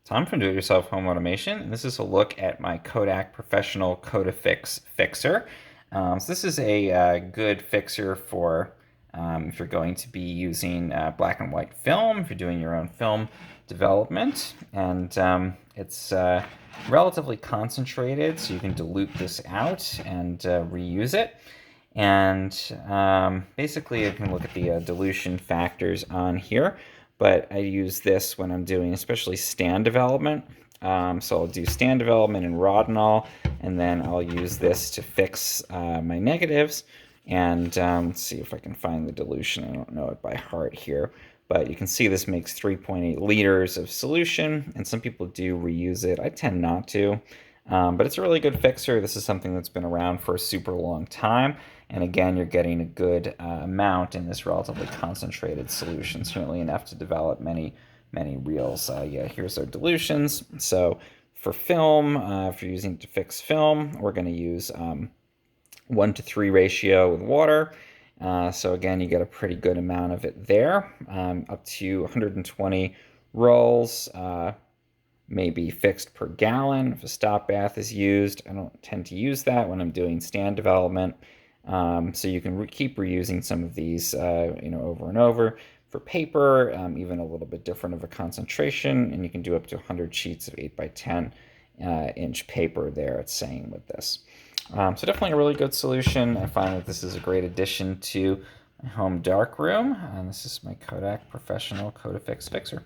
Time for do-it-yourself home automation, and this is a look at my Kodak Professional Kodafix fixer. So this is a good fixer for if you're going to be using black and white film, if you're doing your own film development, and it's relatively concentrated, so you can dilute this out and reuse it. And basically, you can look at the dilution factors on here, but I use this when I'm doing especially stand development. So I'll do stand development in Rodinal, and then I'll use this to fix my negatives. And let's see if I can find the dilution. I don't know it by heart here, but you can see this makes 3.8 liters of solution, and some people do reuse it. I tend not to. But it's a really good fixer. This is something that's been around for a super long time. And again, you're getting a good amount in this relatively concentrated solution, certainly enough to develop many reels. Yeah, here's our dilutions. So for film, if you're using it to fix film, we're going to use 1:3 ratio with water. So again, you get a pretty good amount of it there, up to 120 rolls. Maybe fixed per gallon if a stop bath is used. I don't tend to use that when I'm doing stand development. So you can keep reusing some of these, over and over. For paper, even a little bit different of a concentration, and you can do up to 100 sheets of 8 by 10 inch paper there, it's saying with this. So definitely a really good solution. I find that this is a great addition to my home darkroom, and this is my Kodak Professional Kodafix Fixer.